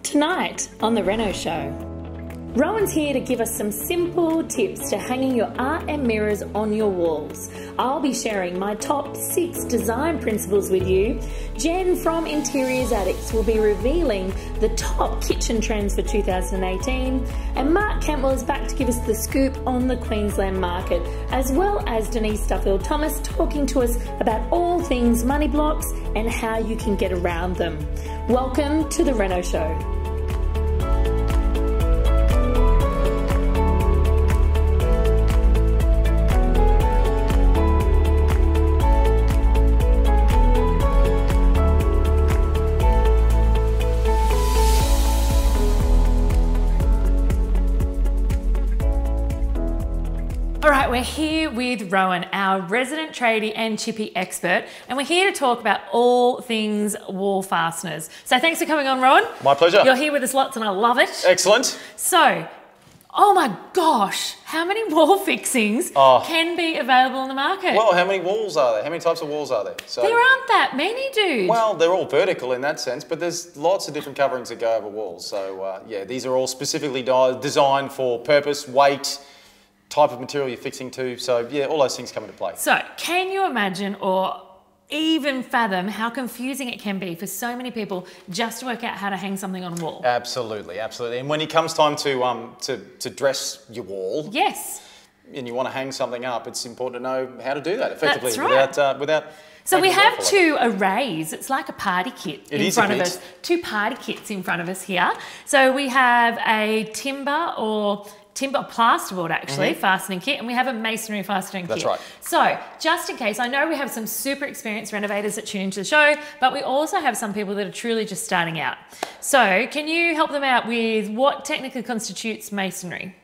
Tonight on The Reno Show, Rowan's here to give us some simple tips to hanging your art and mirrors on your walls. I'll be sharing my top 6 design principles with you. Jen from Interiors Addicts will be revealing the top kitchen trends for 2018. And Mark Campbell is back to give us the scoop on the Queensland market, as well as Denise Duffield-Thomas talking to us about all things money blocks and how you can get around them. Welcome to The Reno Show. We're here with Rowan, our resident tradie and chippy expert, and we're here to talk about all things wall fasteners. So thanks for coming on, Rowan. My pleasure. You're here with us lots and I love it. Excellent. So, oh my gosh, how many wall fixings can be available on the market? Well, how many walls are there? How many types of walls are there? So, there aren't that many, dude. Well, they're all vertical in that sense, but there's lots of different coverings that go over walls. So yeah, these are all specifically designed for purpose, weight, type of material you're fixing to. So yeah, all those things come into play. So can you imagine or even fathom how confusing it can be for so many people just to work out how to hang something on a wall? Absolutely, absolutely. And when it comes time to dress your wall, yes, and you want to hang something up, it's important to know how to do that effectively. That's right. without So we have 2 arrays. It's like a party kit in front of us. 2 party kits in front of us here. So we have a timber plasterboard actually, fastening kit, and we have a masonry fastening kit. That's right. So just in case, I know we have some super experienced renovators that tune into the show, but we also have some people that are truly just starting out. So can you help them out with what technically constitutes masonry?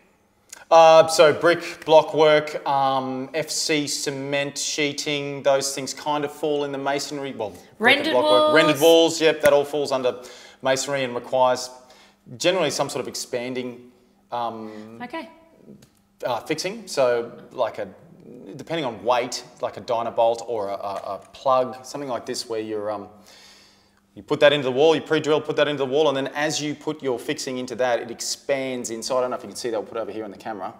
So brick, block work, FC, cement, sheeting, those things kind of fall in the masonry. Well, rendered walls. Rendered walls, yep, that all falls under masonry and requires generally some sort of expanding fixing. So like depending on weight, like a dynabolt or a plug, something like this where you put that into the wall, you pre-drill, put that into the wall, and then as you put your fixing into that, it expands inside. I don't know if you can see that, we'll put it over here on the camera.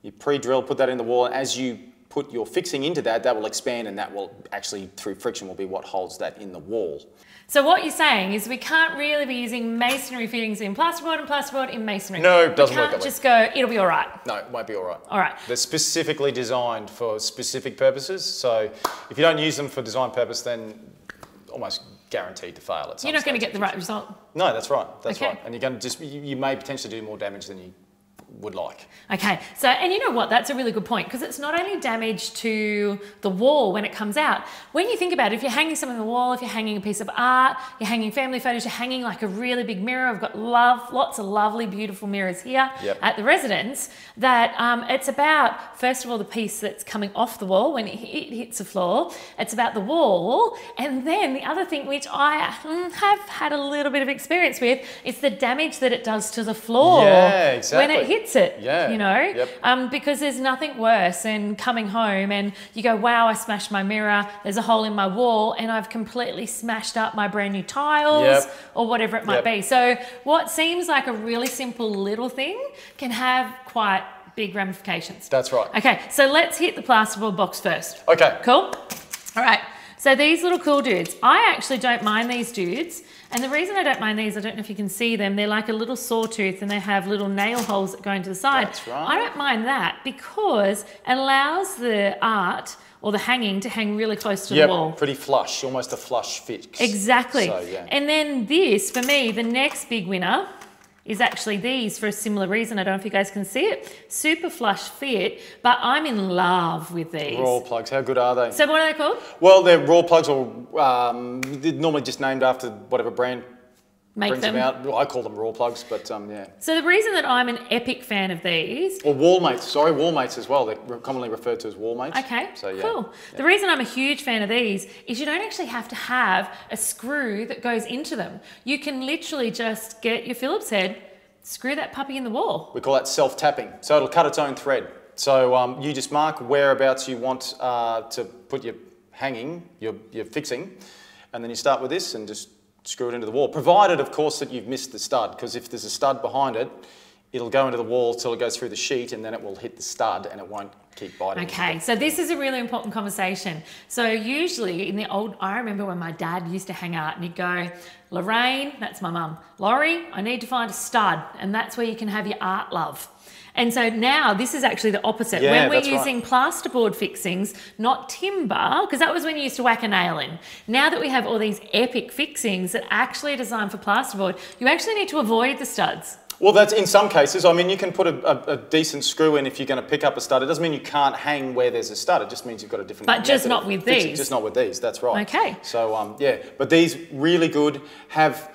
You pre-drill, put that in the wall, and as you put your fixing into that, that will expand, and that will actually, through friction, will be what holds that in the wall. So what you're saying is we can't really be using masonry fittings in plasterboard and plasterboard in masonry. No, it doesn't work that way. We can't just go, it'll be all right. No, it won't be all right. All right. They're specifically designed for specific purposes. So if you don't use them for design purpose, then almost guaranteed to fail at some stage. You're not going to get the right result. No, that's right. That's right. And you're going to you may potentially do more damage than you would like. Okay, so, and you know what, that's a really good point, because it's not only damage to the wall when it comes out. When you think about it, if you're hanging something on the wall, if you're hanging a piece of art, you're hanging family photos, you're hanging like a really big mirror. I've got lots of lovely, beautiful mirrors here at the residence, that it's about, first of all, the piece that's coming off the wall when it hits the floor. It's about the wall, and then the other thing, which I have had a little bit of experience with, is the damage that it does to the floor. Yeah, exactly. When it hits it, you know, because there's nothing worse than coming home and you go, wow, I smashed my mirror, there's a hole in my wall, and I've completely smashed up my brand new tiles or whatever it might be. So what seems like a really simple little thing can have quite big ramifications. That's right. Okay, so let's hit the plasterboard box first. Okay. Cool? All right. So these little cool dudes, I actually don't mind these dudes. And the reason I don't mind these, I don't know if you can see them, they're like a little sawtooth and they have little nail holes that go into the side. That's right. I don't mind that because it allows the art or the hanging to hang really close to the wall. Pretty flush, almost a flush fit. Exactly. So, and then this, for me, the next big winner is actually these for a similar reason. I don't know if you guys can see it. Super flush fit, but I'm in love with these. Raw plugs, how good are they? So what are they called? Well, they're raw plugs, or they're normally just named after whatever brand brings them out. Well, I call them raw plugs, but yeah. So the reason that I'm an epic fan of these... Or wall mates, sorry, wall mates as well. They're commonly referred to as wall mates. Okay, so, cool. Yeah. The reason I'm a huge fan of these is you don't actually have to have a screw that goes into them. You can literally just get your Phillips head, screw that puppy in the wall. We call that self-tapping. So it'll cut its own thread. So you just mark whereabouts you want to put your hanging, your fixing, and then you start with this and just screw it into the wall, provided, of course, that you've missed the stud, because if there's a stud behind it, it'll go into the wall till it goes through the sheet, and then it will hit the stud and it won't keep biting. Okay, so this is a really important conversation. So usually in the old, I remember when my dad used to hang out and he'd go, Lorraine, that's my mum, Laurie, I need to find a stud, and that's where you can have your art, love. And so now this is actually the opposite. Yeah, when we're that's using right. plasterboard fixings, not timber, because that was when you used to whack a nail in. Now that we have all these epic fixings that actually are designed for plasterboard, you actually need to avoid the studs. Well, that's in some cases. I mean, you can put a decent screw in if you're going to pick up a stud. It doesn't mean you can't hang where there's a stud. It just means you've got a different. But just not with these. Just not with these. That's right. Okay. So yeah, but these really good, have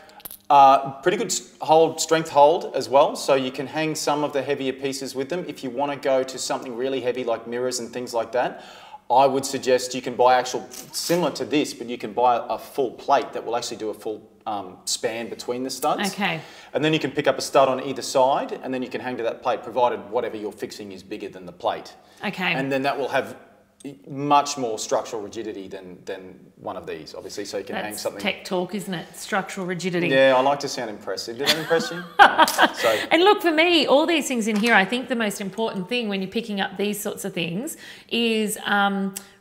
pretty good strength hold as well. So you can hang some of the heavier pieces with them. If you want to go to something really heavy like mirrors and things like that, I would suggest you can buy similar to this, but you can buy a full plate that will actually do a full span between the studs. Okay. And then you can pick up a stud on either side, and then you can hang to that plate, provided whatever you're fixing is bigger than the plate. Okay. And then that will have much more structural rigidity than one of these, obviously. So you can hang something. Tech talk, isn't it? Structural rigidity. Yeah, I like to sound impressive. Did that impress you? So. And look, for me, all these things in here, I think the most important thing when you're picking up these sorts of things is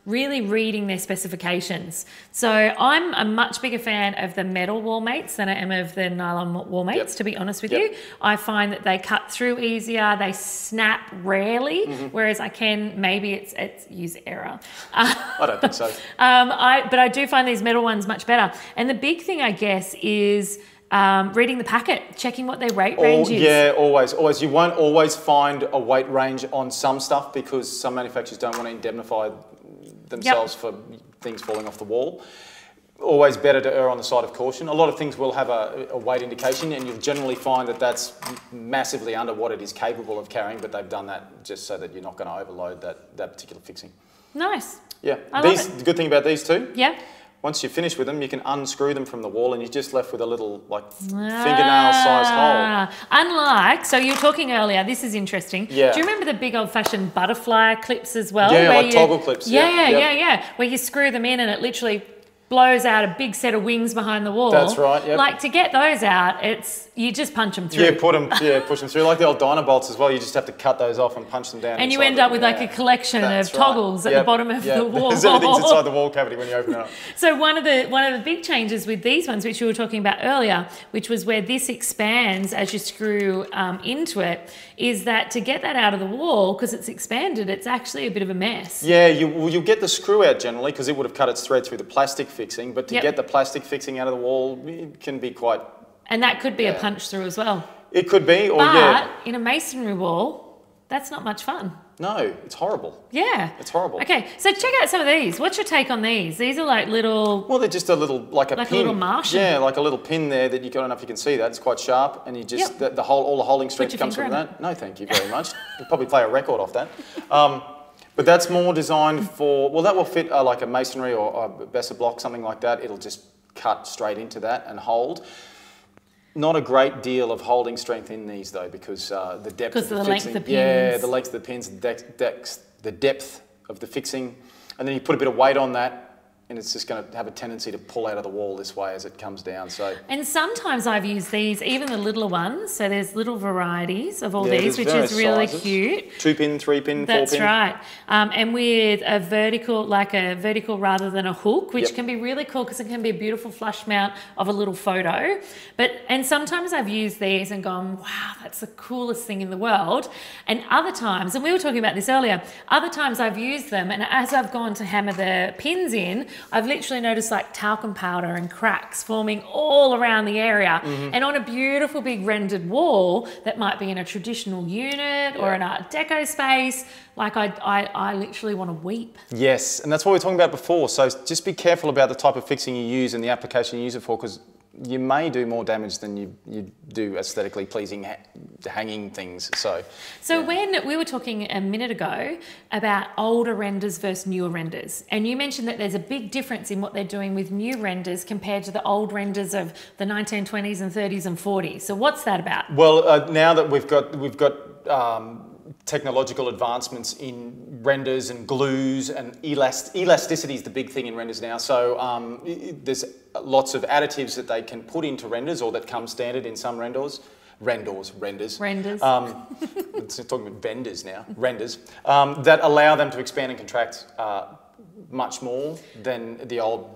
really reading their specifications. So I'm a much bigger fan of the metal wall mates than I am of the nylon wall mates, to be honest with you. I find that they cut through easier, they snap rarely, whereas I can, maybe it's user error. I don't think so. But I do find these metal ones much better. And the big thing, I guess, is reading the packet, checking what their weight range is. Yeah, always. You won't always find a weight range on some stuff because some manufacturers don't want to indemnify themselves for things falling off the wall. Always better to err on the side of caution. A lot of things will have a weight indication, and you'll generally find that that's massively under what it is capable of carrying, but they've done that just so that you're not going to overload that particular fixing. Nice. Yeah. I love it. The good thing about these too, yeah, once you're finished with them, you can unscrew them from the wall and you're just left with a little fingernail-sized hole. Unlike, so you were talking earlier, this is interesting. Yeah. Do you remember the big old-fashioned butterfly clips as well? Yeah, where like toggle clips. Yeah. Where you screw them in and it literally blows out a big set of wings behind the wall. That's right, yep. Like, to get those out, you just punch them through. Yeah, push them through. Like the old Dynabolts as well, you just have to cut those off and punch them down. And you end up with like a collection of toggles at the bottom of the wall. Everything's inside the wall cavity when you open it up. So one of the big changes with these ones, which we were talking about earlier, which was where this expands as you screw into it, is that to get that out of the wall, because it's expanded, it's actually a bit of a mess. Yeah, you'll get the screw out generally because it would have cut its thread through the plastic fixing, but to get the plastic fixing out of the wall, it can be quite... And that could be a punch through as well. It could be, or But in a masonry wall, that's not much fun. No, it's horrible. Yeah. It's horrible. Okay, so check out some of these. What's your take on these? These are like little... Well, they're just a little, like a pin. A little Martian. Yeah, like a little pin there that I don't know if you can see that. It's quite sharp, and you just, all the holding strength comes from that. No, thank you very much. You'll probably play a record off that. But that's more designed for, well, that will fit like a masonry or a Besser block, something like that. It'll just cut straight into that and hold. Not a great deal of holding strength in these though, because the depth of the length of the pins. Yeah, the length of the pins, the depth of the fixing, and then you put a bit of weight on that, and it's just going to have a tendency to pull out of the wall this way as it comes down. So. And sometimes I've used these, even the littler ones. So there's little varieties of all these, which various is really sizes. cute. 2-pin, 3-pin, 4-pin. That's right. And with a vertical rather than a hook, which can be really cool because it can be a beautiful flush mount of a little photo. And sometimes I've used these and gone, wow, that's the coolest thing in the world. And other times, and we were talking about this earlier, other times I've used them, and as I've gone to hammer the pins in, I've literally noticed like talcum powder and cracks forming all around the area. And on a beautiful big rendered wall that might be in a traditional unit or an Art Deco space, like I literally want to weep. Yes, and that's what we were talking about before. So just be careful about the type of fixing you use and the application you use it for, because you may do more damage than you do aesthetically pleasing hanging things. So when we were talking a minute ago about older renders versus newer renders, and you mentioned that there's a big difference in what they're doing with new renders compared to the old renders of the 1920s and 30s and 40s. So what's that about? Well, now that we've got technological advancements in renders and glues, and elasticity is the big thing in renders now. So there's lots of additives that they can put into renders, or that come standard in some renders. Renders. It's talking about vendors now. Renders that allow them to expand and contract much more than the old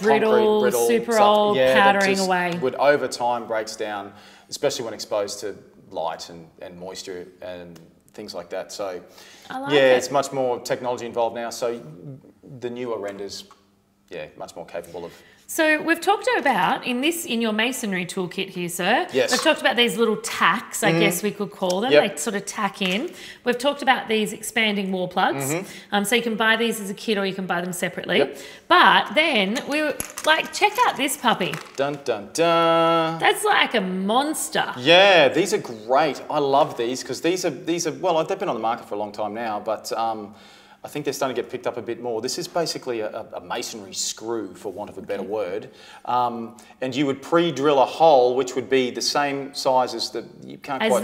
brittle super stuff. Old powdering that away. Would over time breaks down, especially when exposed to light and moisture and things like that. So it's much more technology involved now. So the newer renders, much more capable of. So we've talked about in your masonry toolkit here, sir. Yes. We've talked about these little tacks, I guess we could call them. Yep. They sort of tack in. We've talked about these expanding wall plugs. So you can buy these as a kit, or you can buy them separately. Yep. But then check out this puppy. Dun dun dun. That's like a monster. Yeah, these are great. I love these because these are well, they've been on the market for a long time now, but I think they're starting to get picked up a bit more. This is basically a masonry screw, for want of a better word. And you would pre-drill a hole, which would be the same size as the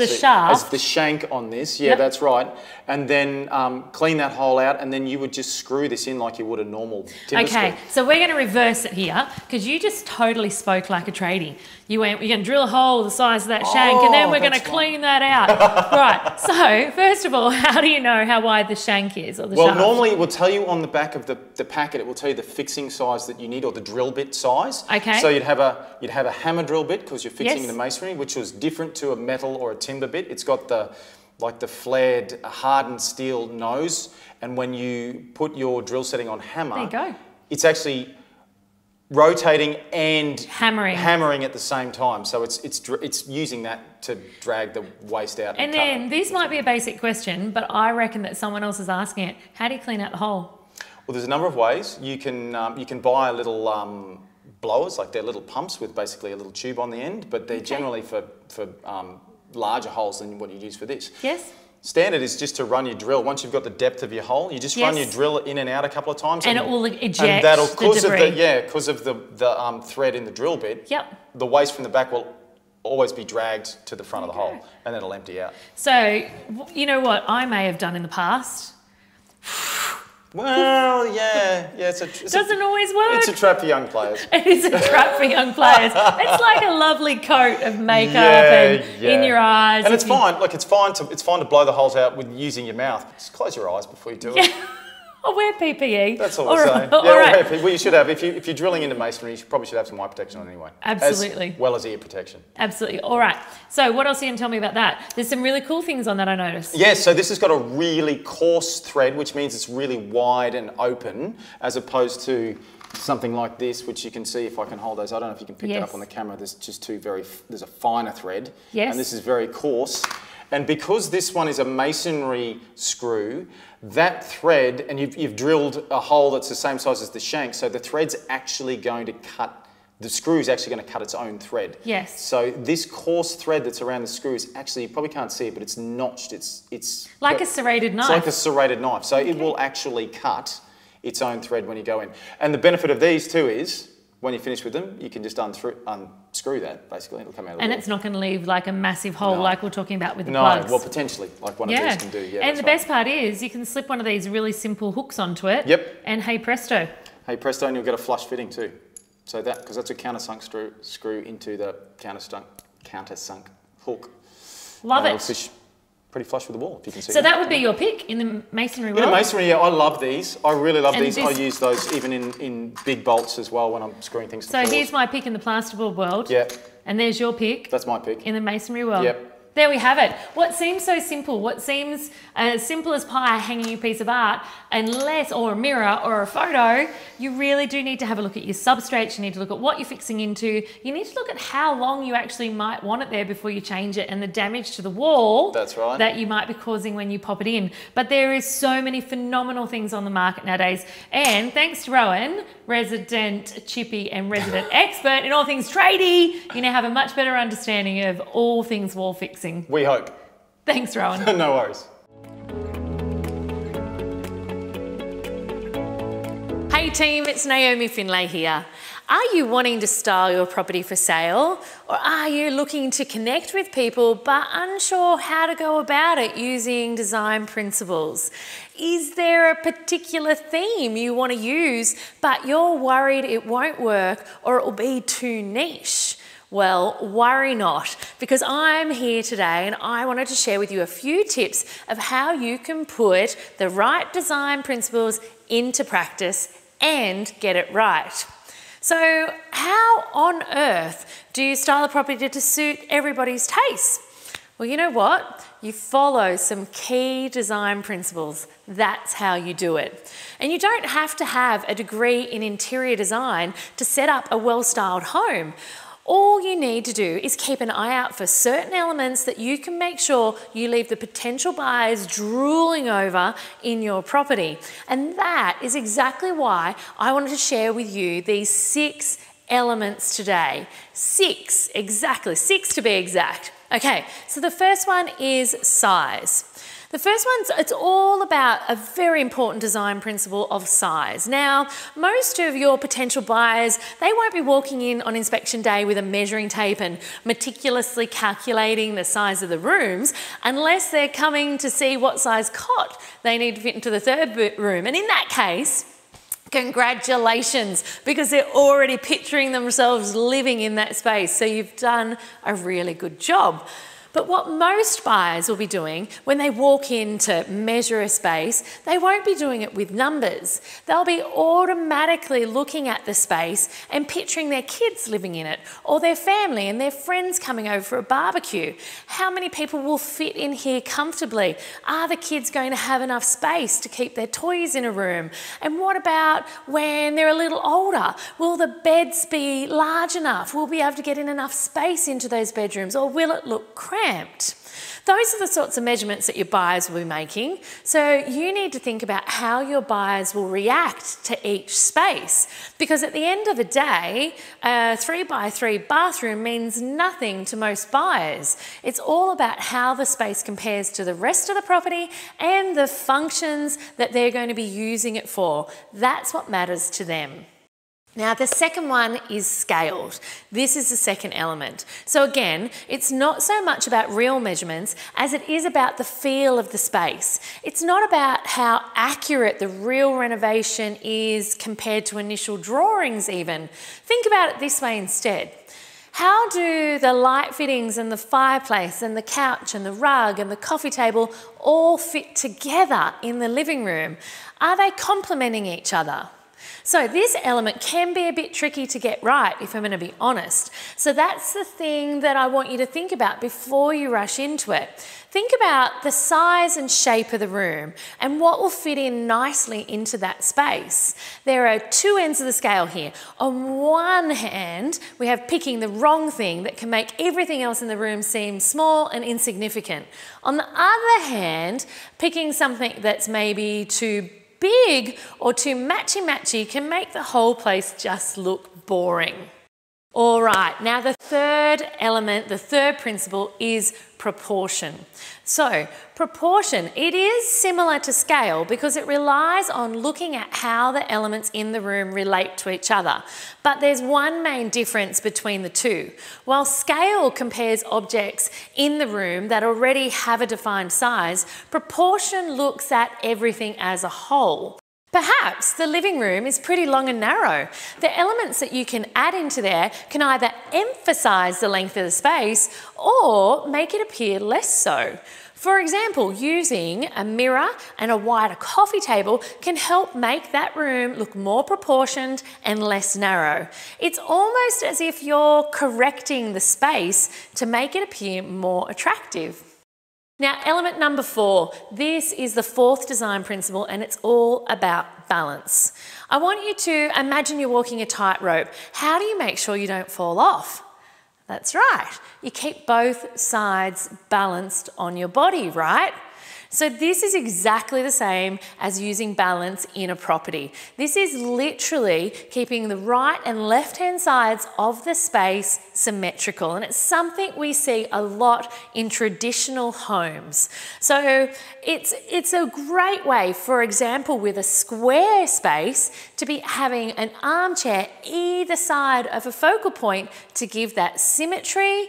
shaft. As the shank on this. Yeah, that's right. And then clean that hole out, and then you would just screw this in like you would a normal timber screw. So we're going to reverse it here, because you just totally spoke like a tradie. You went, we're going to drill a hole the size of that shank, and then we're going to clean that out. Right. So first of all, how do you know how wide the shank is, or the shaft? Well, normally it will tell you on the back of the packet. It will tell you the fixing size that you need, or the drill bit size. Okay. So you'd have a hammer drill bit, because you're fixing the masonry, which was different to a metal or a timber bit. It's got the flared hardened steel nose, and when you put your drill setting on hammer, there you go. It's actually rotating and hammering at the same time. So it's using that to drag the waste out. And then this might be a basic question, but I reckon that someone else is asking it. How do you clean out the hole? Well, there's a number of ways. You can buy little blowers, like they're little pumps with basically a little tube on the end, but they're generally for larger holes than what you use for this. Yes. Standard is just to run your drill. Once you've got the depth of your hole, you just run your drill in and out a couple of times. And it will eject and that'll, the debris. Because of the thread in the drill bit, the waste from the back will always be dragged to the front of the hole, and then it'll empty out. So, you know what I may have done in the past? Well, it doesn't always work. It's a trap for young players. It is a trap for young players. It's like a lovely coat of makeup in your eyes. And it's fine. Look, it's fine to blow the holes out with using your mouth. Just close your eyes before you do it. I'll wear PPE. That's all we're saying. Wear PPE. Well, you should have. If you're drilling into masonry, you probably should have some eye protection on anyway. Absolutely. As well as ear protection. Absolutely. All right. So what else are you going to tell me about that? There's some really cool things on that, I noticed. Yes, so this has got a really coarse thread, which means it's really wide and open, as opposed to something like this, which you can see if I can hold those. I don't know if you can pick that up on the camera. There's just there's a finer thread. Yes. And this is very coarse. And because this one is a masonry screw, that thread, and you've drilled a hole that's the same size as the shank, so the thread's actually going to cut, the screw is actually going to cut its own thread. Yes. So this coarse thread that's around the screw is actually, you probably can't see it, but it's notched. It's like a serrated knife. It's like a serrated knife. So it will actually cut its own thread when you go in. And the benefit of these too is, when you finish with them, you can just unscrew that, basically. It'll come out of the And wall. it's not going to leave like a massive hole like we're talking about with the plugs. No, well, potentially, like one of these can do. Yeah, and the best part is you can slip one of these really simple hooks onto it. Yep. And hey presto. Hey presto, and you'll get a flush fitting too. So because that's a countersunk screw into the countersunk hook. Love it. It'll fish pretty flush with the wall, if you can see. So that would be your pick in the masonry world? In the masonry, I love these. I really love these. I use those even in big bolts as well when I'm screwing things to floors. So here's my pick in the plasterboard world. Yeah. And there's your pick. That's my pick. In the masonry world. Yep. There we have it. What seems so simple, what seems as simple as pie hanging a piece of art, or a mirror or a photo, you really do need to have a look at your substrates. You need to look at what you're fixing into. You need to look at how long you actually might want it there before you change it, and the damage to the wall that you might be causing when you pop it in. But there is so many phenomenal things on the market nowadays. And thanks to Rowan, resident chippy and resident expert in all things tradie, you now have a much better understanding of all things wall fixing. We hope. Thanks, Rowan. No worries. Hey team, it's Naomi Finlay here. Are you wanting to style your property for sale? Or are you looking to connect with people but unsure how to go about it using design principles? Is there a particular theme you want to use but you're worried it won't work or it will be too niche? Well, worry not, because I'm here today and I wanted to share with you a few tips of how you can put the right design principles into practice and get it right. So how on earth do you style a property to suit everybody's taste? Well, you know what? You follow some key design principles. That's how you do it. And you don't have to have a degree in interior design to set up a well-styled home. All you need to do is keep an eye out for certain elements that you can make sure you leave the potential buyers drooling over in your property. And that is exactly why I wanted to share with you these 6 elements today. 6, exactly, 6 to be exact. Okay, so the first one is size. The first one's, it's all about a very important design principle of size. Now, most of your potential buyers, they won't be walking in on inspection day with a measuring tape and meticulously calculating the size of the rooms unless they're coming to see what size cot they need to fit into the 3rd room. And in that case, congratulations, because they're already picturing themselves living in that space. So you've done a really good job. But what most buyers will be doing when they walk in to measure a space, they won't be doing it with numbers. They'll be automatically looking at the space and picturing their kids living in it, or their family and their friends coming over for a barbecue. How many people will fit in here comfortably? Are the kids going to have enough space to keep their toys in a room? And what about when they're a little older? Will the beds be large enough? Will we be able to get in enough space into those bedrooms, or will it look cramped? Those are the sorts of measurements that your buyers will be making. So you need to think about how your buyers will react to each space. Because at the end of the day, a 3x3 bathroom means nothing to most buyers. It's all about how the space compares to the rest of the property and the functions that they're going to be using it for. That's what matters to them. Now, the second one is scaled. This is the second element. So again, it's not so much about real measurements as it is about the feel of the space. It's not about how accurate the real renovation is compared to initial drawings even. Think about it this way instead. How do the light fittings and the fireplace and the couch and the rug and the coffee table all fit together in the living room? Are they complementing each other? So this element can be a bit tricky to get right, if I'm going to be honest. So that's the thing that I want you to think about before you rush into it. Think about the size and shape of the room and what will fit in nicely into that space. There are 2 ends of the scale here. On one hand, we have picking the wrong thing that can make everything else in the room seem small and insignificant. On the other hand, picking something that's maybe too big or too matchy-matchy can make the whole place just look boring. All right, now the third element, the third principle is proportion. So proportion, it is similar to scale because it relies on looking at how the elements in the room relate to each other. But there's one main difference between the two. While scale compares objects in the room that already have a defined size, proportion looks at everything as a whole. Perhaps the living room is pretty long and narrow. The elements that you can add into there can either emphasise the length of the space or make it appear less so. For example, using a mirror and a wider coffee table can help make that room look more proportioned and less narrow. It's almost as if you're correcting the space to make it appear more attractive. Now, element number 4, this is the 4th design principle and it's all about balance. I want you to imagine you're walking a tightrope. How do you make sure you don't fall off? That's right, you keep both sides balanced on your body, right? So this is exactly the same as using balance in a property. This is literally keeping the right and left-hand sides of the space symmetrical, and it's something we see a lot in traditional homes. So it's a great way, for example, with a square space, to be having an armchair either side of a focal point to give that symmetry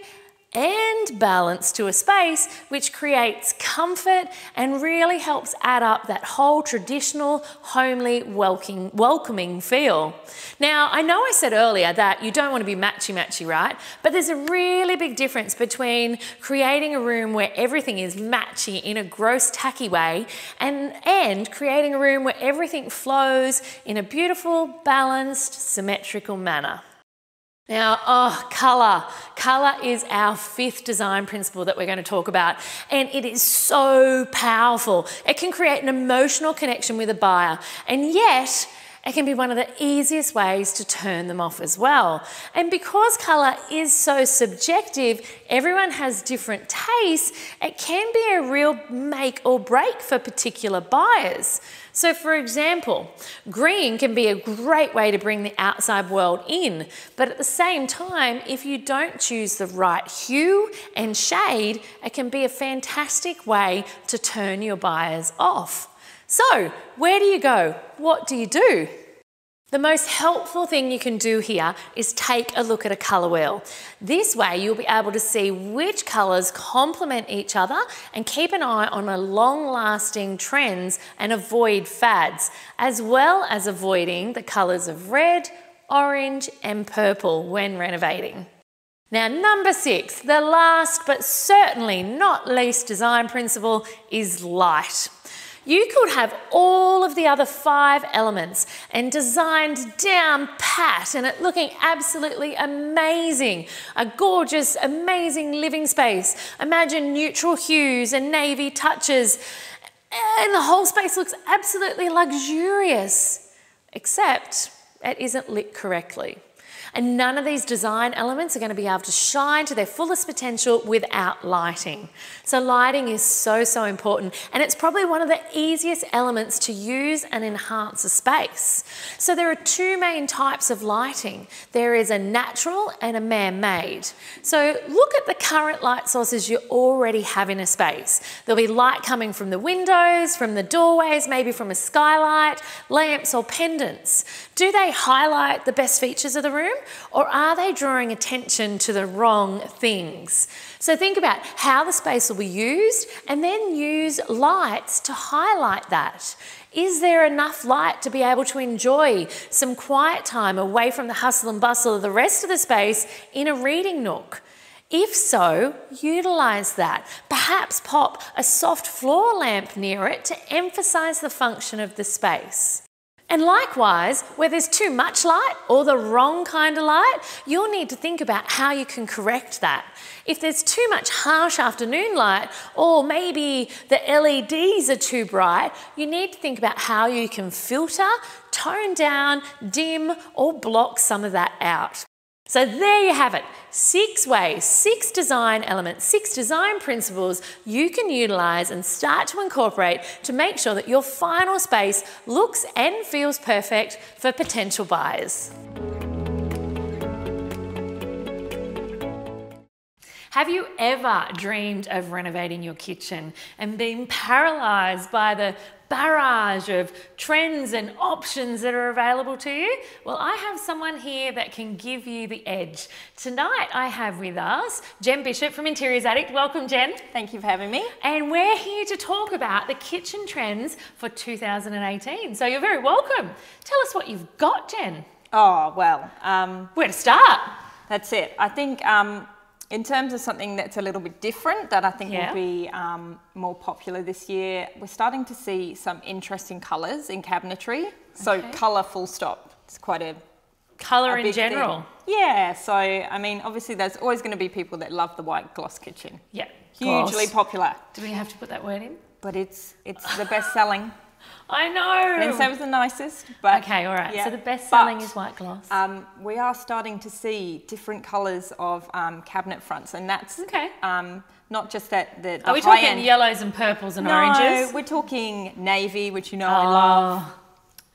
and balance to a space, which creates comfort and really helps add up that whole traditional, homely, welcoming feel. Now, I know I said earlier that you don't want to be matchy-matchy, right? But there's a really big difference between creating a room where everything is matchy in a gross, tacky way and creating a room where everything flows in a beautiful, balanced, symmetrical manner. Now, colour. Colour is our 5th design principle that we're going to talk about, and it is so powerful. It can create an emotional connection with a buyer, and yet it can be one of the easiest ways to turn them off as well. And because colour is so subjective, everyone has different tastes, it can be a real make or break for particular buyers. So for example, green can be a great way to bring the outside world in, but at the same time, if you don't choose the right hue and shade, it can be a fantastic way to turn your buyers off. So, where do you go? What do you do? The most helpful thing you can do here is take a look at a colour wheel. This way you'll be able to see which colours complement each other and keep an eye on long-lasting trends and avoid fads, as well as avoiding the colours of red, orange and purple when renovating. Now, number 6, the last but certainly not least design principle is light. You could have all of the other 5 elements and designed down pat and it looking absolutely amazing. A gorgeous, amazing living space. Imagine neutral hues and navy touches, and the whole space looks absolutely luxurious, except it isn't lit correctly. And none of these design elements are going to be able to shine to their fullest potential without lighting. So lighting is so important, and it's probably one of the easiest elements to use and enhance a space. So there are 2 main types of lighting. There is a natural and a man-made. So look at the current light sources you already have in a space. There'll be light coming from the windows, from the doorways, maybe from a skylight, lamps or pendants. Do they highlight the best features of the room? Or are they drawing attention to the wrong things? So think about how the space will be used and then use lights to highlight that. Is there enough light to be able to enjoy some quiet time away from the hustle and bustle of the rest of the space in a reading nook? If so, utilise that. Perhaps pop a soft floor lamp near it to emphasise the function of the space. And likewise, where there's too much light or the wrong kind of light, you'll need to think about how you can correct that. If there's too much harsh afternoon light, or maybe the LEDs are too bright, you need to think about how you can filter, tone down, dim, or block some of that out. So there you have it, 6 ways, 6 design elements, 6 design principles you can utilise and start to incorporate to make sure that your final space looks and feels perfect for potential buyers. Have you ever dreamed of renovating your kitchen and been paralysed by the barrage of trends and options that are available to you? Well, I have someone here that can give you the edge. Tonight I have with us Jen Bishop from Interiors Addict. Welcome, Jen. Thank you for having me. And we're here to talk about the kitchen trends for 2018. So you're very welcome. Tell us what you've got, Jen. Oh, well. Where to start? That's it. I think in terms of something that's a little bit different that I think will be more popular this year, we're starting to see some interesting colours in cabinetry. So colour full stop. It's quite a colour in general. Thing. Yeah, so I mean obviously there's always going to be people that love the white gloss kitchen. Yeah. Hugely popular. Do we have to put that word in? But it's the best selling. I know. Didn't say it was the nicest, but okay, all right. yeah. So the best selling is white gloss. We are starting to see different colours of cabinet fronts, and that's okay. Not just that the Are we high talking end, yellows and purples and no, oranges? We're talking navy, which you know I love.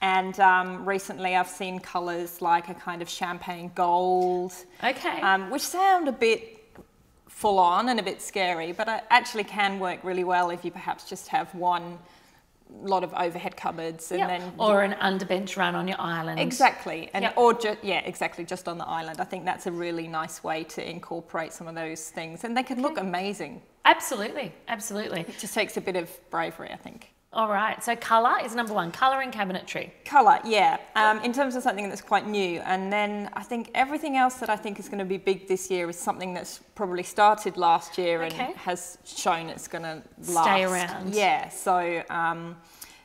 And recently I've seen colours like a kind of champagne gold. Okay. Which sound a bit full on and a bit scary, but it actually can work really well if you perhaps just have one lot of overhead cupboards and then or an underbench run on your island. Exactly. And or exactly, just on the island. I think that's a really nice way to incorporate some of those things, and they can look amazing. Absolutely, absolutely. It just takes a bit of bravery, I think. All right, so colour is number one, colour in cabinetry. Colour, yeah, in terms of something that's quite new. And then I think everything else that I think is going to be big this year is something that's probably started last year and has shown it's going to last. Stay around. Yeah, so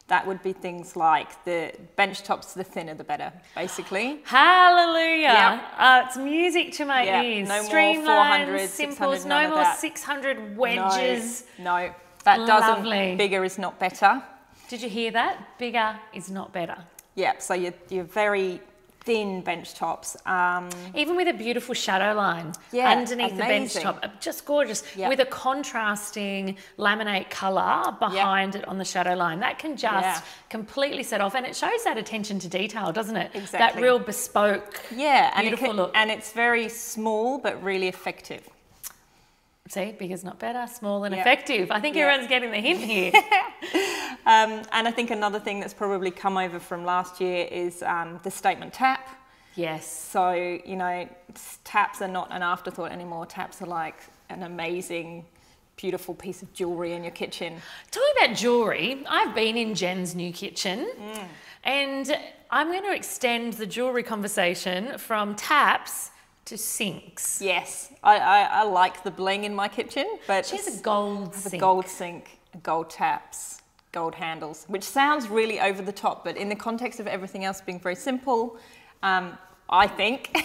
that would be things like the bench tops, the thinner the better, basically. Hallelujah. Yep. It's music to my ears. No Streamlines, more 400, simples, no more 600 wedges. No. That doesn't, Lovely. Bigger is not better. Did you hear that? Bigger is not better. Yeah, so you're very thin bench tops. Even with a beautiful shadow line underneath the bench top, just gorgeous, with a contrasting laminate colour behind it on the shadow line. That can just completely set off, and it shows that attention to detail, doesn't it? Exactly. That real bespoke, beautiful look. And it's very small but really effective. See, bigger's not better, small and effective. I think everyone's getting the hint here. And I think another thing that's probably come over from last year is the statement tap. Yes. So, you know, taps are not an afterthought anymore. Taps are like an amazing, beautiful piece of jewellery in your kitchen. Talking about jewellery, I've been in Jen's new kitchen and I'm going to extend the jewellery conversation from taps to sinks. Yes, I like the bling in my kitchen, but she has a gold sink. A gold sink, gold taps, gold handles, which sounds really over the top, but in the context of everything else being very simple, I think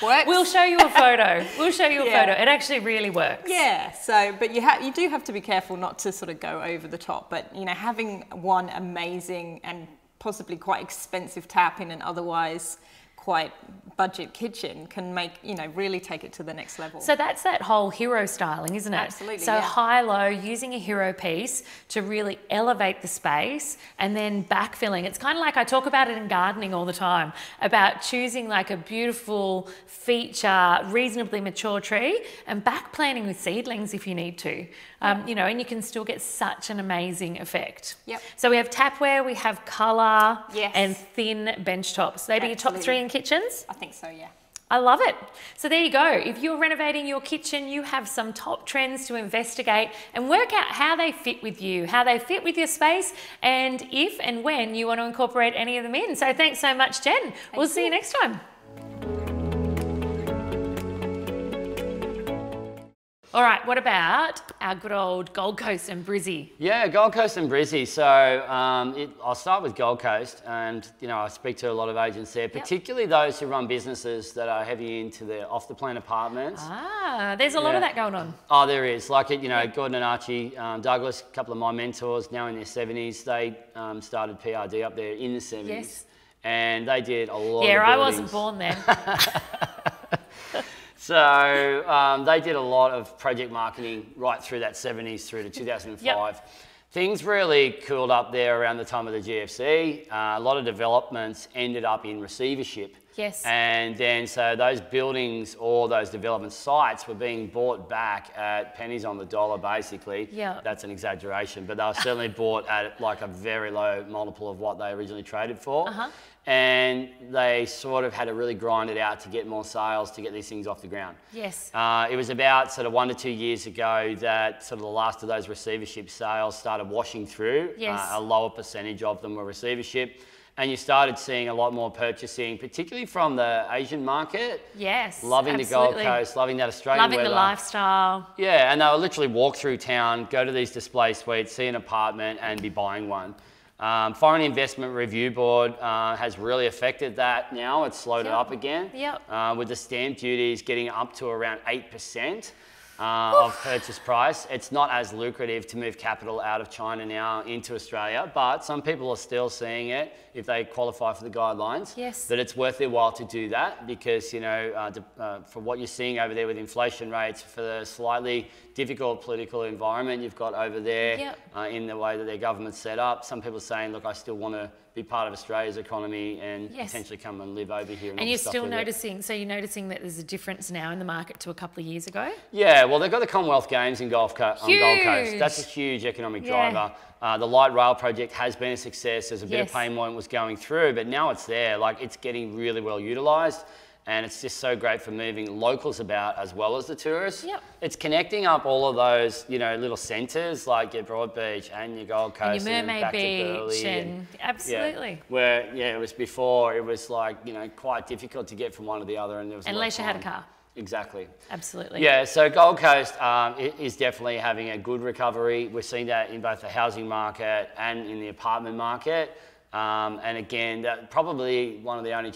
works. We'll show you a photo. We'll show you a photo. It actually really works. Yeah. So, but you do have to be careful not to sort of go over the top. But you know, having one amazing and possibly quite expensive tap in an otherwise quite budget kitchen can make, you know, really take it to the next level. So that's that whole hero styling, isn't it? Absolutely. So high-low, using a hero piece to really elevate the space and then backfilling. It's kind of like I talk about it in gardening all the time, about choosing like a beautiful feature, reasonably mature tree and backplanting with seedlings if you need to. You know, and you can still get such an amazing effect. Yep. So we have tapware, we have colour and thin bench tops. Maybe your top three in kitchens? I think so, yeah. I love it. So there you go. If you're renovating your kitchen, you have some top trends to investigate and work out how they fit with you, how they fit with your space, and if and when you want to incorporate any of them in. So thanks so much, Jen. We'll see you next time. All right, what about our good old Gold Coast and Brizzy? Yeah, Gold Coast and Brizzy. So I'll start with Gold Coast, and you know I speak to a lot of agents there, particularly those who run businesses that are heavy into the off-the-plan apartments. Ah, there's a lot of that going on. Oh, there is. Like you know, Gordon and Archie Douglas, a couple of my mentors, now in their 70s. They started PRD up there in the 70s. Yes. And they did a lot of buildings. I wasn't born then. So they did a lot of project marketing right through that 70s through to 2005. Things really cooled up there around the time of the GFC. A lot of developments ended up in receivership. Yes. And then so those buildings or those development sites were being bought back at pennies on the dollar basically. Yeah. That's an exaggeration, but they were certainly bought at like a very low multiple of what they originally traded for. And they sort of had to really grind it out to get more sales to get these things off the ground. Yes. It was about sort of 1 to 2 years ago that sort of the last of those receivership sales started washing through. Yes. A lower percentage of them were receivership. And you started seeing a lot more purchasing, particularly from the Asian market. Yes, loving absolutely. the Gold Coast, loving that Australian weather. Loving the lifestyle. Yeah, and they'll literally walk through town, go to these display suites, see an apartment and be buying one. Foreign Investment Review Board has really affected that now. It's slowed it up again. With the stamp duties getting up to around 8%. of purchase price. It's not as lucrative to move capital out of China now into Australia, but some people are still seeing it if they qualify for the guidelines. Yes. That it's worth their while to do that because, you know, for what you're seeing over there with inflation rates, for the slightly difficult political environment you've got over there, in the way that their government's set up, some people are saying, look, I still want to be part of Australia's economy and potentially come and live over here. And you're still noticing, so you're noticing that there's a difference now in the market to a couple of years ago? Yeah, well, they've got the Commonwealth Games in Gold Coast. That's a huge economic driver. The light rail project has been a success. There's a bit of pain when it was going through, but now it's there. Like, it's getting really well utilised. And it's just so great for moving locals about as well as the tourists. It's connecting up all of those, you know, little centres like your Broadbeach and your Gold Coast and your Mermaid Beach and absolutely. Where it was before, it was like, you know, quite difficult to get from one to the other, and there was unless you had a car. Exactly. Absolutely. Yeah, so Gold Coast is definitely having a good recovery. We're seeing that in both the housing market and in the apartment market. And again, that probably one of the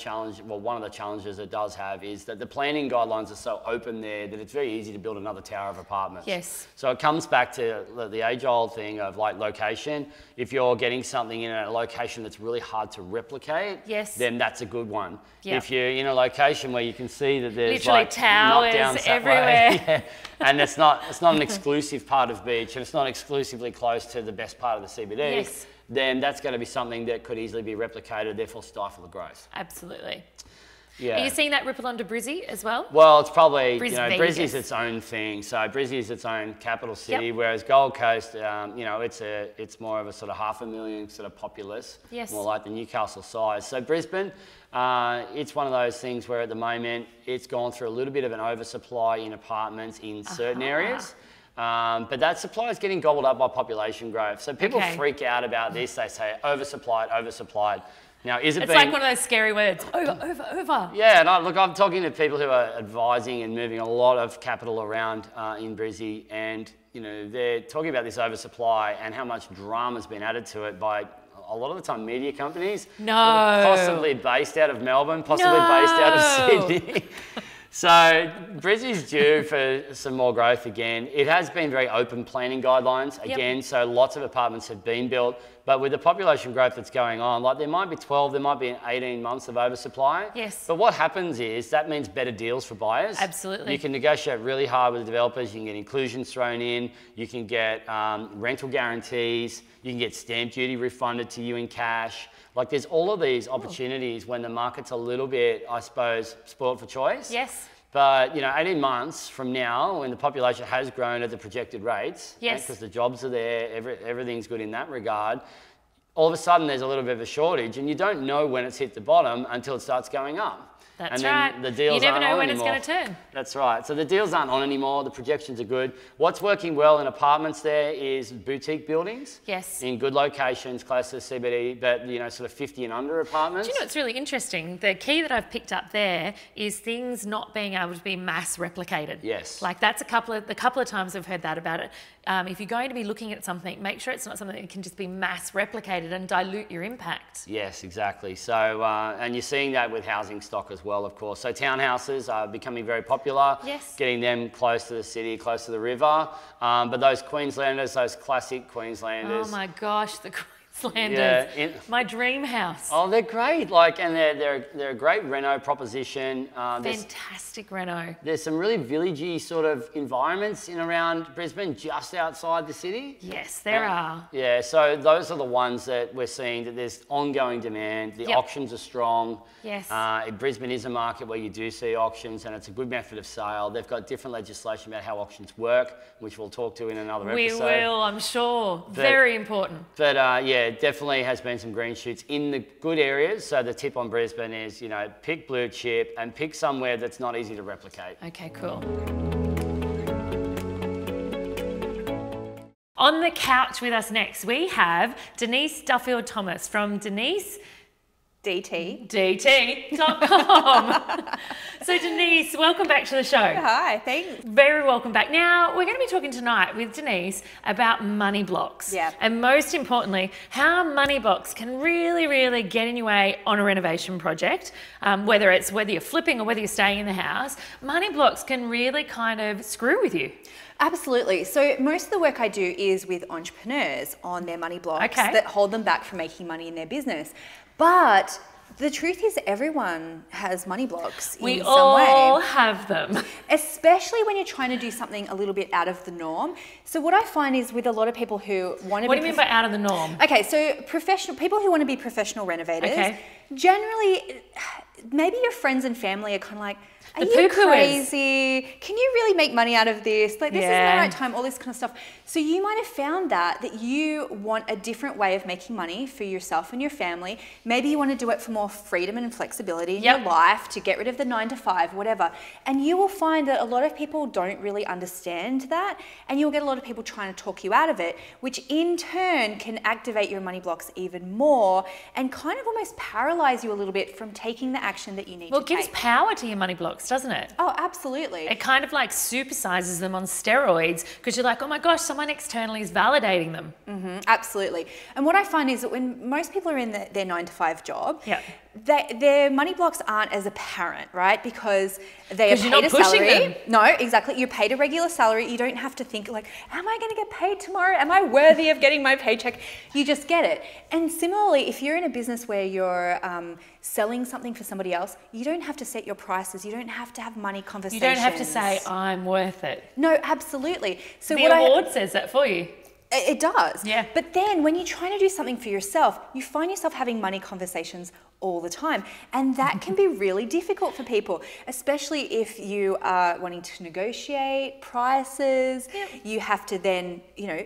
challenges it does have is that the planning guidelines are so open there that it's very easy to build another tower of apartments. Yes. So it comes back to the age-old thing of like location. If you're getting something in a location that's really hard to replicate, then that's a good one. If you're in a location where you can see that there's literally like towers everywhere, and it's not an exclusive part of beach, and it's not exclusively close to the best part of the CBD. Then that's going to be something that could easily be replicated, therefore stifle the growth. Absolutely. Yeah. Are you seeing that ripple onto Brizzy as well? Well, it's probably, Brizzy's its own thing. So Brizzy is its own capital city, whereas Gold Coast, you know, it's more of a sort of 500,000 sort of populace, more like the Newcastle size. So Brisbane, it's one of those things where at the moment it's gone through a little bit of an oversupply in apartments in certain areas. But that supply is getting gobbled up by population growth. So people freak out about this. They say oversupplied. Now, is it It's like one of those scary words, over. Yeah, and look, I'm talking to people who are advising and moving a lot of capital around in Brizzy, and you know, they're talking about this oversupply and how much drama's been added to it by a lot of the time media companies. Possibly based out of Melbourne, possibly based out of Sydney. So Brizzy's due for some more growth again. It has been very open planning guidelines again, so lots of apartments have been built. But with the population growth that's going on, like there might be 12, there might be 18 months of oversupply. But what happens is that means better deals for buyers. Absolutely. You can negotiate really hard with the developers. You can get inclusions thrown in. You can get rental guarantees. You can get stamp duty refunded to you in cash. Like there's all of these opportunities when the market's a little bit, I suppose, spoiled for choice. But, you know, 18 months from now, when the population has grown at the projected rates, because the jobs are there, everything's good in that regard, all of a sudden there's a little bit of a shortage, and you don't know when it's hit the bottom until it starts going up. That's right. The deals you never know when anymore. it's going to turn. That's right. So the deals aren't on anymore. The projections are good. What's working well in apartments there is boutique buildings. In good locations, close to the CBD, but you know, sort of 50 and under apartments. Do you know what's really interesting? The key that I've picked up there is things not being able to be mass replicated. Like that's the couple of times I've heard that about it. If you're going to be looking at something, make sure it's not something that can just be mass replicated and dilute your impact. Yes, exactly. So, and you're seeing that with housing stock as well, of course. So townhouses are becoming very popular, getting them close to the city, close to the river. But those Queenslanders, those classic Queenslanders. Oh my gosh, the Queenslanders. My dream house. Oh, they're great. Like, and they're a great reno proposition. Fantastic reno. There's some really villagey sort of environments in around Brisbane, just outside the city. Yes, there are. Yeah, so those are the ones that we're seeing that there's ongoing demand. The auctions are strong. Brisbane is a market where you do see auctions, and it's a good method of sale. They've got different legislation about how auctions work, which we'll talk to in another episode. We will, I'm sure. Very important. But yeah, definitely has been some green shoots in the good areas. So the tip on Brisbane is, you know, pick blue chip and pick somewhere that's not easy to replicate. Okay, cool. On the couch with us next, we have Denise Duffield-Thomas from Denise dt.com. So Denise, welcome back to the show. Hi, thanks. Very welcome back. Now, we're going to be talking tonight with Denise about money blocks. Yeah. And most importantly, how money blocks can really, really get in your way on a renovation project. Whether you're flipping or whether you're staying in the house, money blocks can really kind of screw with you. Absolutely. So most of the work I do is with entrepreneurs on their money blocks that hold them back from making money in their business. But the truth is everyone has money blocks in some way. We all have them. Especially when you're trying to do something a little bit out of the norm. So what I find is with a lot of people who want to What do you mean by out of the norm? Okay, so people who want to be professional renovators, generally, maybe your friends and family are kind of like, are you crazy? Can you really make money out of this? Like, this isn't the right time, all this kind of stuff. So you might have found that you want a different way of making money for yourself and your family. Maybe you want to do it for more freedom and flexibility in your life, to get rid of the 9 to 5, whatever. And you will find that a lot of people don't really understand that, and you'll get a lot of people trying to talk you out of it, which in turn can activate your money blocks even more and kind of almost paralyze you a little bit from taking the action that you need to take. Well, it gives power to your money blocks, doesn't it? Oh, absolutely. It kind of like supersizes them on steroids because you're like, oh my gosh, someone externally is validating them. Absolutely. And what I find is that when most people are in their 9 to 5 job, their money blocks aren't as apparent, right? Because they are paid a salary. No, exactly. You're paid a regular salary. You don't have to think like, am I going to get paid tomorrow? Am I worthy of getting my paycheck? You just get it. And similarly, if you're in a business where you're selling something for somebody else, you don't have to set your prices. You don't have to have money conversations. You don't have to say, I'm worth it. No, absolutely. So the award says that for you. It does. Yeah. But then when you're trying to do something for yourself, you find yourself having money conversations all the time. And that can be really difficult for people, especially if you are wanting to negotiate prices. You have to then,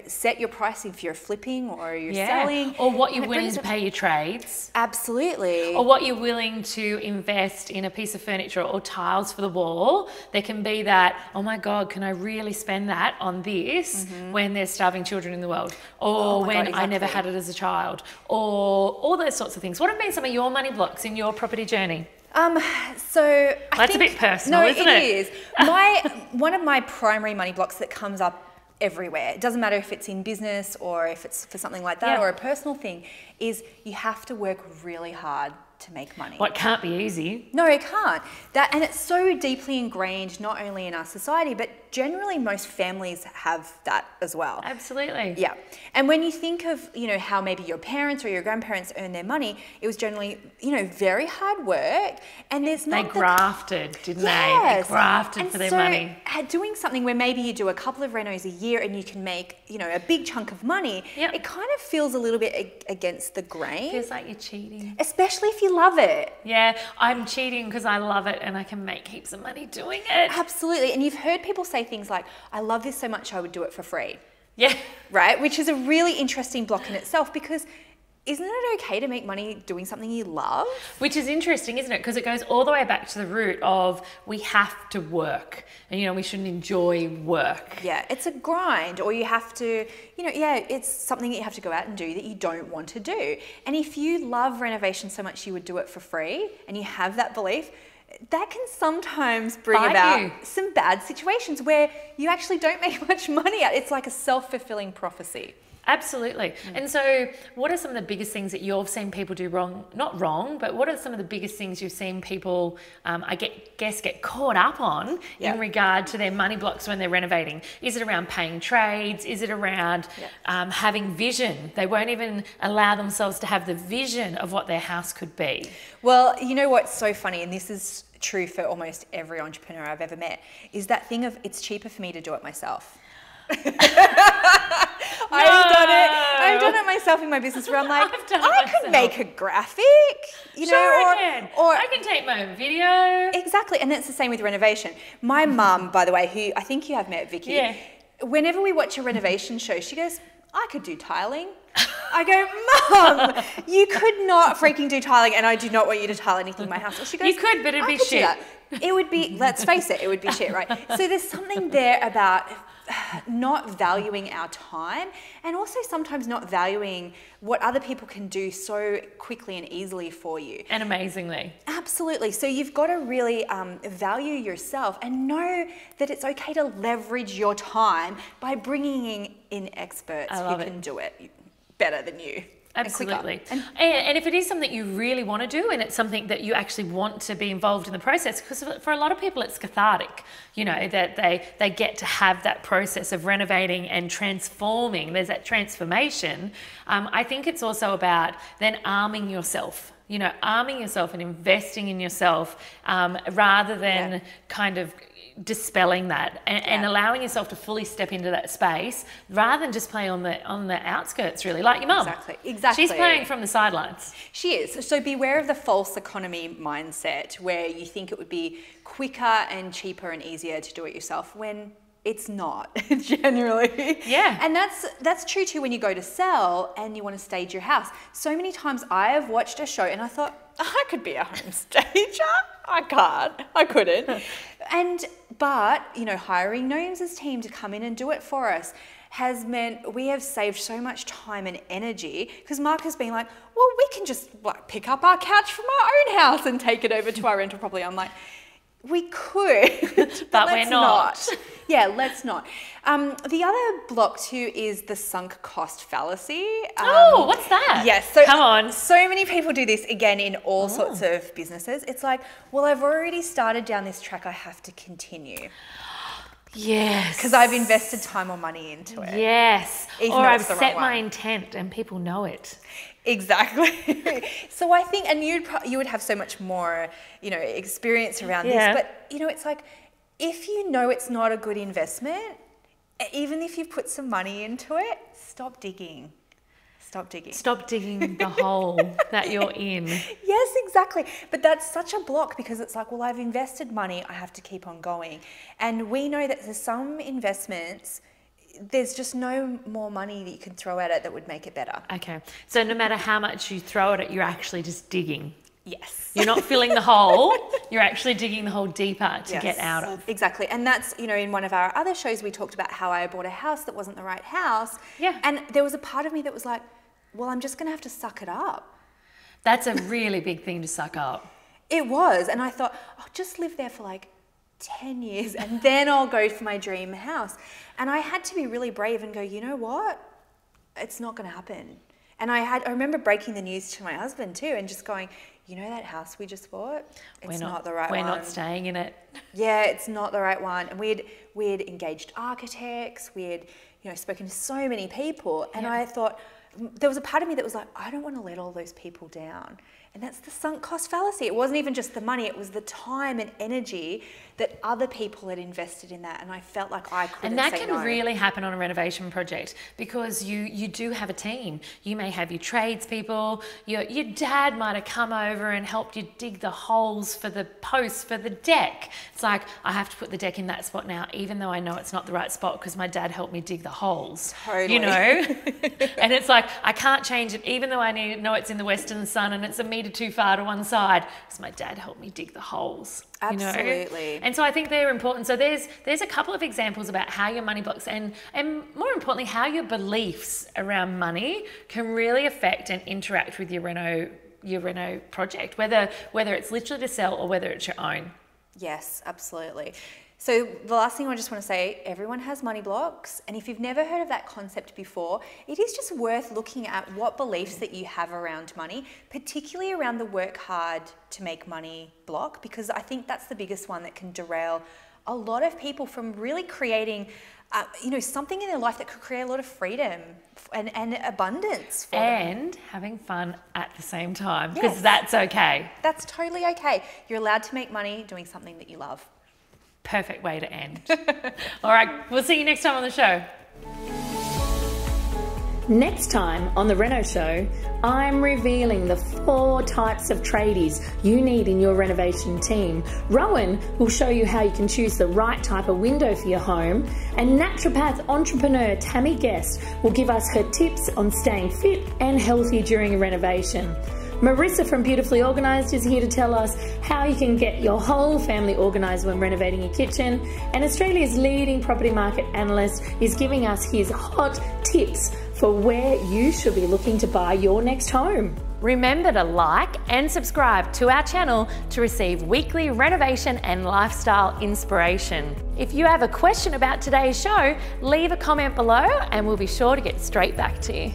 set your pricing if you're flipping or you're selling. Or what you're willing to pay your trades. Absolutely. Or what you're willing to invest in a piece of furniture or tiles for the wall. There can be that, oh my God, can I really spend that on this when there's starving children in the world? Or when I never had it as a child? Or all those sorts of things. What have been some of your money blocks in your property journey? So that's a bit personal, isn't it? No, it is. One of my primary money blocks that comes up everywhere, it doesn't matter if it's in business or if it's for something like that or a personal thing, is you have to work really hard to make money. Well, it can't be easy. No, it can't. And it's so deeply ingrained, not only in our society, but generally most families have that as well. Absolutely. Yeah. And when you think of, how maybe your parents or your grandparents earn their money, it was generally, very hard work. And there's not They grafted, didn't they? They grafted for their money. Doing something where maybe you do a couple of renos a year and you can make, a big chunk of money, it kind of feels a little bit against the grain. Feels like you're cheating. Especially if you love it. Yeah, I'm cheating because I love it and I can make heaps of money doing it. Absolutely. And you've heard people say things like, I love this so much I would do it for free. Yeah. Right? Which is a really interesting block in itself, because isn't it okay to make money doing something you love? Which is interesting, isn't it? Because it goes all the way back to the root of we have to work and, we shouldn't enjoy work. Yeah, it's a grind, or you have to, it's something that you have to go out and do that you don't want to do. And if you love renovation so much you would do it for free and you have that belief, that can sometimes bring about some bad situations where you actually don't make much money out. It's like a self-fulfilling prophecy. Absolutely. And so what are some of the biggest things that you've seen people do wrong? Not wrong, but what are some of the biggest things you've seen people, guess, get caught up on in regard to their money blocks when they're renovating? Is it around paying trades? Is it around having vision? They won't even allow themselves to have the vision of what their house could be. Well, you know what's so funny, and this is true for almost every entrepreneur I've ever met, is that thing of it's cheaper for me to do it myself. I've done it myself in my business where I'm like, I could make a graphic, I can take my own video. Exactly, and that's the same with renovation. My mum, by the way, who I think you have met, Vicky, whenever we watch a renovation show, she goes, I could do tiling. I go, Mum, you could not freaking do tiling, and I do not want you to tile anything in my house. She goes, you could, but it'd be shit. It would be, let's face it, it would be shit, right? So there's something there about not valuing our time, and also sometimes not valuing what other people can do so quickly and easily for you. And amazingly. Absolutely. So you've got to really value yourself and know that it's okay to leverage your time by bringing in experts who can do it better than you. Absolutely. And if it is something you really want to do, and it's something that you actually want to be involved in the process, because for a lot of people it's cathartic, you know, that they get to have that process of renovating and transforming. There's that transformation. I think it's also about then arming yourself, you know, arming yourself and investing in yourself rather than kind of dispelling that and allowing yourself to fully step into that space rather than just play on the outskirts, really, like your mum. Exactly. She's playing from the sidelines. She is. So beware of the false economy mindset where you think it would be quicker and cheaper and easier to do it yourself when it's not, generally. Yeah. And that's true too when you go to sell and you want to stage your house. So many times I have watched a show and I thought, I could be a home stager. I couldn't. But, you know, hiring Gnomes' team to come in and do it for us has meant we have saved so much time and energy, because Mark has been like, well, we can just like pick up our couch from our own house and take it over to our rental property. I'm like, we could, but we're not. Yeah, let's not. The other block too is the sunk cost fallacy. What's that? Yes. So come on. So many people do this again in all sorts of businesses. It's like, well, I've already started down this track. I have to continue. Yes. Because I've invested time or money into it. Yes. Even or though I've it's the set right my one. intent and people know it. Exactly. So I think, and you would have so much more, you know, experience around this, but you know, it's like, if you know it's not a good investment, even if you've put some money into it, stop digging. Stop digging. Stop digging the hole that you're in. Yes, exactly. But that's such a block, because it's like, well, I've invested money, I have to keep on going. And we know that there's some investments, there's just no more money that you can throw at it that would make it better. Okay. So no matter how much you throw at it, you're actually just digging. Yes. You're not filling the hole, you're actually digging the hole deeper to get out of. Exactly. And that's, you know, in one of our other shows, we talked about how I bought a house that wasn't the right house. Yeah. And there was a part of me that was like, well, I'm just going to have to suck it up. That's a really big thing to suck up. It was. And I thought, I'll just live there for like 10 years and then I'll go for my dream house. And I had to be really brave and go, you know what? It's not going to happen. And I remember breaking the news to my husband too and just going, you know that house we just bought? It's not the right one. We're not staying in it. Yeah, it's not the right one. And we had engaged architects, we had, you know, spoken to so many people, and I thought, there was a part of me that was like, I don't want to let all those people down. And that's the sunk cost fallacy. It wasn't even just the money, it was the time and energy that other people had invested in that, and I felt like I couldn't say no. And that can really happen on a renovation project, because you do have a team. You may have your tradespeople, your dad might have come over and helped you dig the holes for the posts for the deck. It's like, I have to put the deck in that spot now, even though I know it's not the right spot because my dad helped me dig the holes. Totally. You know? And it's like, I can't change it even though I know it's in the western sun and it's a metre too far to one side, because my dad helped me dig the holes. Absolutely. You know? And so I think they're important. So there's a couple of examples about how your money blocks and more importantly, how your beliefs around money can really affect and interact with your reno project, whether it's literally to sell or whether it's your own. Yes, absolutely. So the last thing I just want to say, everyone has money blocks, and if you've never heard of that concept before, it is just worth looking at what beliefs that you have around money, particularly around the work hard to make money block, because I think that's the biggest one that can derail a lot of people from really creating something in their life that could create a lot of freedom and abundance for them. And having fun at the same time, because that's okay. That's totally okay. You're allowed to make money doing something that you love. Perfect way to end. All right, we'll see you next time on the show. Next time on The Reno Show, I'm revealing the 4 types of tradies you need in your renovation team. Rowan will show you how you can choose the right type of window for your home, and naturopath entrepreneur Tammy Guest will give us her tips on staying fit and healthy during a renovation. Marissa from Beautifully Organised is here to tell us how you can get your whole family organised when renovating your kitchen, and Australia's leading property market analyst is giving us his hot tips for where you should be looking to buy your next home. Remember to like and subscribe to our channel to receive weekly renovation and lifestyle inspiration. If you have a question about today's show, leave a comment below and we'll be sure to get straight back to you.